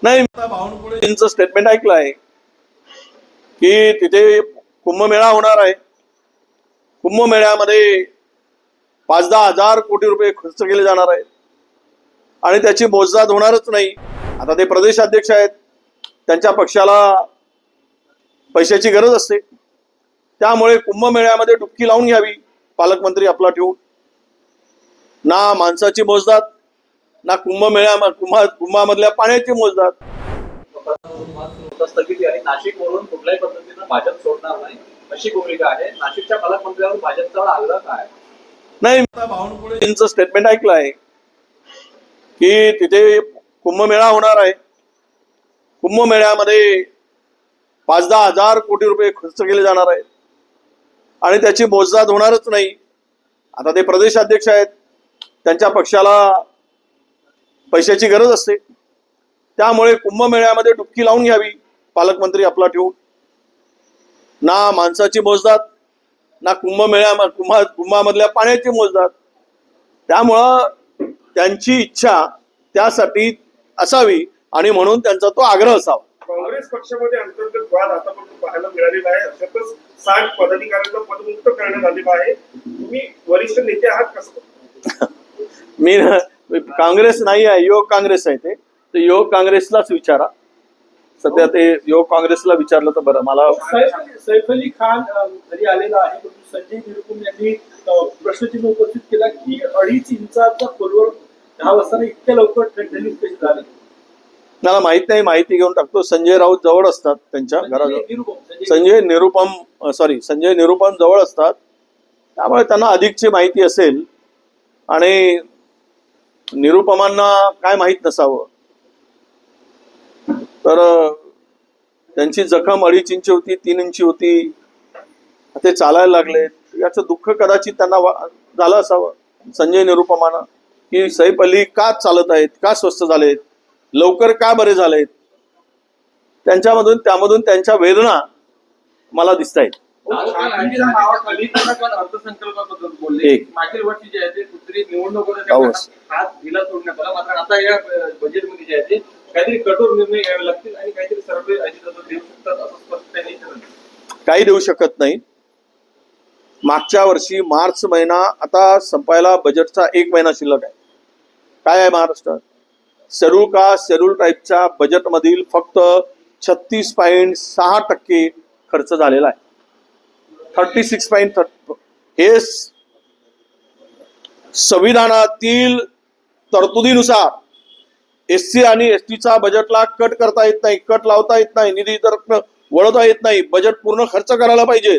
नाही, बावनकुळेंचं स्टेटमेंट ऐकलं आहे की तिथे कुंभमेळा होणार आहे. कुंभमेळ्यामध्ये 5-10 हजार कोटी रुपये खर्च केले जाणार आहेत आणि त्याची मोजदाद होणारच नाही. आता ते प्रदेशाध्यक्ष आहेत, त्यांच्या पक्षाला पैशाची गरज असते, त्यामुळे कुंभमेळ्यामध्ये डुबकी लावून घ्यावी पालकमंत्री आपला ठेवून. ना माणसाची मोजदाद, ना कुंभामधल्या पाण्याची मोजदाद. स्थगिती आणि नाशिकवरून कुठल्याही पद्धतीनं भाजप सोडणार नाही अशी भूमिका आहे. नाशिकच्या पालकमंत्र्यांवर भाजपचा आग्रह काय? नाही, बावनकुळेंचं स्टेटमेंट ऐकलं आहे की तिथे कुंभमेळा होणार आहे. कुंभमेळ्यामध्ये 5-10 हजार कोटी रुपये खर्च केले जाणार आहेत आणि त्याची मोजदाद होणारच नाही. आता ते प्रदेशाध्यक्ष आहेत, त्यांच्या पक्षाला पैशाची गरज असते, त्यामुळे कुंभमेळ्यामध्ये डुबकी लावून घ्यावी पालकमंत्री आपला ठेवून. ना माणसाची मोजदाद, ना कुंभामधल्या पाण्याची मोजदाद. त्यामुळं त्यांची इच्छा त्यासाठी असावी आणि म्हणून त्यांचा तो आग्रह असावा. काँग्रेस पक्षामध्ये अंतर्गत वाद आतापर्यंत पाहायला मिळालेला आहे. अशातच 60 पदाधिकाऱ्यांना पदमुक्त करण्यात आलेलं आहे. तुम्ही वरिष्ठ नेते आहात कसं? मी काँग्रेस नाही आहे, युवक काँग्रेस आहे. ते युवक काँग्रेसलाच विचारा. सध्या ते युवक काँग्रेसला विचारलं तर बरं. मला सैफ अली खान घरी आलेला आहे, परंतु संजय निरुपम यांनी प्रश्नचिन्ह उपस्थित केला की 2.5 इंचाचा खोलवर 10 वाजता इतक्या लवकर ठणठणीत कसे झाले. मला माहित नाही, माहिती घेऊन टाकतो. संजय राऊत जवळ असतात त्यांच्या घराजवळ. संजय निरुपम जवळ असतात, त्यामुळे त्यांना अधिकची माहिती असेल. आणि निरुपमांना काय माहित नसावं, तर त्यांची जखम 2.5 इंच होती, 3 इंची होती, ते चालायला लागले. याचं दुःख कदाचित त्यांना झालं असावं संजय निरुपमांना, की सैफ अली का चालत आहेत, का स्वस्थ झालेत, लवकर का बरे झालेत. त्यामधून त्यांच्या वेदना मला दिसत आहेत. अर्थसंकल्पाबद्दल बोलले. मागील वर्षी जे आहे ते कुठेतरी निवडणूक हात दिला सोडण्यात आला, मात्र आता या बजेटमध्ये जे आहे ते काहीतरी कठोर निर्णय घ्यावे लागतील आणि काहीतरी सर्वे देऊ शकतात असं स्पष्ट त्यांनी ठरवलं. काही देऊ शकत नाही. मागच्या वर्षी मार्च महिना आता संपायला बजेटचा 1 महिना शिल्लक आहे. काय आहे महाराष्ट्रात? शेड्यूल ट्राईबच्या बजेटमधील फक्त 36.6% खर्च झालेला आहे. 36.3 हे संविधानातील तरतुदीनुसार SC आणि STचा बजेटला कट करता येत नाही, कट लावता येत नाही, निधी वळवता येत नाही. बजेट पूर्ण खर्च करायला पाहिजे.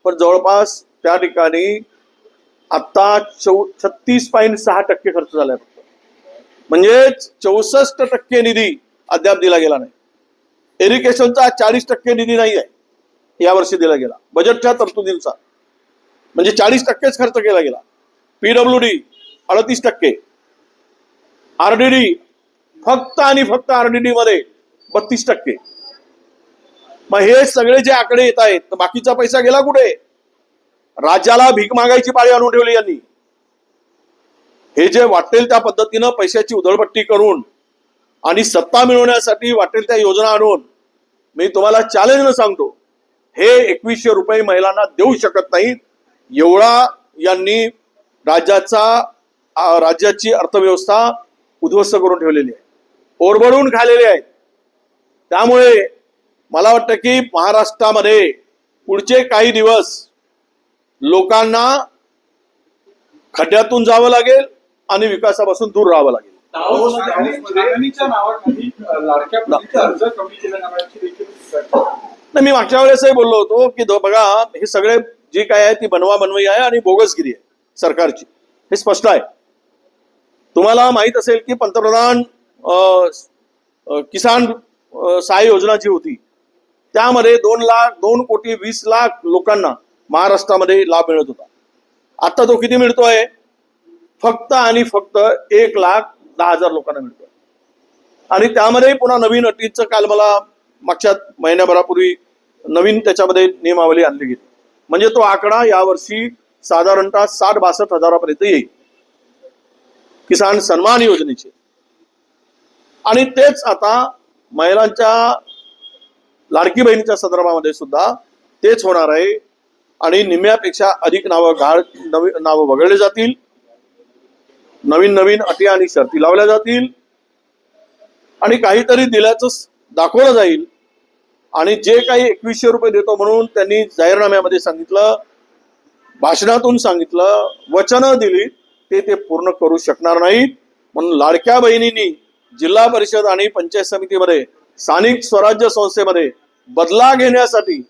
पण जवळपास त्या ठिकाणी आता 36.6% खर्च झालाय. म्हणजे 64% निधी अद्याप दिला गेला नाही. इरिगेशनचा 40% निधी नाही आहे यावर्षी दिला गेला बजेटच्या तरतुदीनुसार. म्हणजे 40%च खर्च केला गेला. PWD 38%, RDD फक्त आणि फक्त RDD मध्ये 32%. मग हे सगळे जे आकडे येत आहेत, तर बाकीचा पैसा गेला कुठे? राज्याला भीक मागायची पाळी आणून ठेवली यांनी. हे जे वाटेल त्या पद्धतीनं पैशाची उधळपट्टी करून आणि सत्ता मिळवण्यासाठी वाटेल त्या योजना आणून, मी तुम्हाला चॅलेंजनं सांगतो, हे 2100 रुपये महिलांना देऊ शकत नाहीत. एवढा यांनी राज्याची अर्थव्यवस्था उद्ध्वस्त करून ठेवलेली आहे, ओरबडून खाल्लेली आहे. त्यामुळे मला वाटतं की महाराष्ट्रामध्ये पुढचे काही दिवस लोकांना खड्ड्यातून जावं लागेल आणि विकासापासून दूर राहावं लागेल. मी मागच्या वेळेसही बोललो होतो की बघा, हे सगळे जे काय आहे ती बनवाबनवी आहे आणि बोगसगिरी आहे सरकारची, हे स्पष्ट आहे. तुम्हाला माहित असेल की पंतप्रधान किसान सहाय्य योजना जी होती, त्यामध्ये 2,20,00,000 लोकांना महाराष्ट्रामध्ये लाभ मिळत होता. आता तो किती मिळतोय? फक्त आणि फक्त 1,10,000 लोकांना मिळतोय. आणि त्यामध्ये पुन्हा नवीन अटीचं काल मला मागच्या महिन्याभरापूर्वी नवीन त्याच्यामध्ये नियमावली आणली गेली. म्हणजे तो आकडा यावर्षी साधारणतः 60-62 हजारापर्यंत येईल किसान सन्मान योजनेचे. आणि तेच आता महिलांच्या लाडकी बहिणीच्या संदर्भामध्ये सुद्धा तेच होणार आहे. आणि निम्म्यापेक्षा अधिक नावं वगळले जातील, नवीन नवीन अटी आणि शर्ती लावल्या जातील आणि काहीतरी दिल्याचं दाखवलं जाईल. आणि जे काही 2100 रुपये देतो म्हणून त्यांनी जाहीरनाम्यामध्ये सांगितलं, भाषणातून सांगितलं, वचनं दिली, ते पूर्ण करू शकणार नाहीत. म्हणून लाडक्या बहिणींनी जिल्हा परिषद आणि पंचायत समितीमध्ये, स्थानिक स्वराज्य संस्थेमध्ये बदला घेण्यासाठी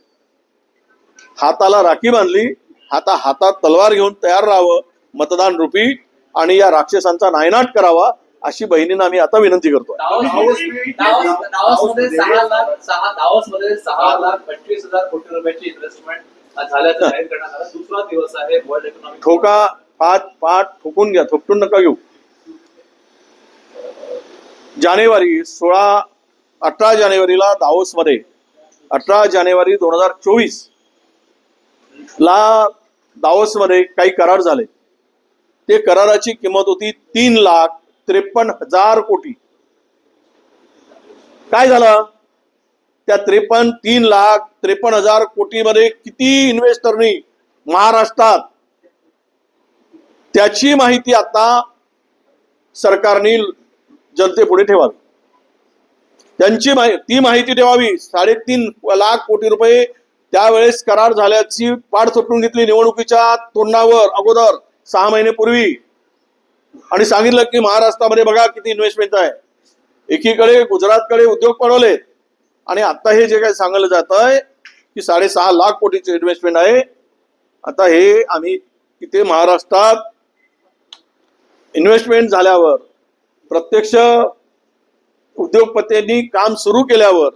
हाताला राखी बांधली, हातात तलवार घेऊन तयार राहावं मतदान रूपी आणि या राक्षसांचा नायनाट करावा अशी बहिणींना आम्ही आता विनंती करतो. दावोसमध्ये 6,25,000 कोटी रुपयाची इन्व्हेस्टमेंट झाल्याचं जाहीर करण्यात आलं. दुसरा दिवस आहे वर्ल्ड इकॉनॉमिक. ठोका पाठ ठोकून घ्या, थोपटून नका घेऊ. जानेवारी 18 जानेवारीला दावोसमध्ये 18 जानेवारी 2024 ला दावोसमध्ये काही करार झाले. ते कराराची किंमत होती 3,53,000 कोटी. काय झालं? त्या 3,53,000 कोटीमध्ये किती इन्व्हेस्टरनी महाराष्ट्रात, त्याची माहिती आता सरकारने जनतेपुढे ठेवावी. ती माहिती ठेवावी. 3.5 लाख कोटी रुपये त्यावेळेस करार झाल्याची पाठ थोपटून घेतली निवडणुकीच्या तोंडावर अगोदर 6 महिन्यापूर्वी आणि सांगितलं की महाराष्ट्रामध्ये बघा किती इन्व्हेस्टमेंट आहे. एकीकडे गुजरातकडे उद्योग पळवले आणि आता हे जे काही सांगलं जात आहे की 6.5 लाख कोटीचे इन्व्हेस्टमेंट आहे. आता हे आम्ही तिथे महाराष्ट्रात इन्व्हेस्टमेंट झाल्यावर, प्रत्यक्ष उद्योगपतींनी काम सुरू केल्यावर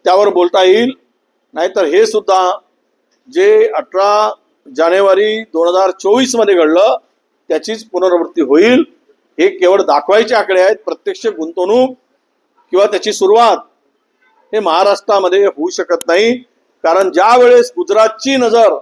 त्यावर बोलता येईल. नाहीतर हे सुद्धा जे 18 जानेवारी 2024 मध्ये घडलं त्याचीच पुनरावृत्ती होईल. हे केवळ दाखवायचे आकडे आहेत. प्रत्यक्ष गुंतवणूक किंवा त्याची सुरुवात हे महाराष्ट्रामध्ये होऊ शकत नाही. कारण ज्या वेळेस गुजरातची नजर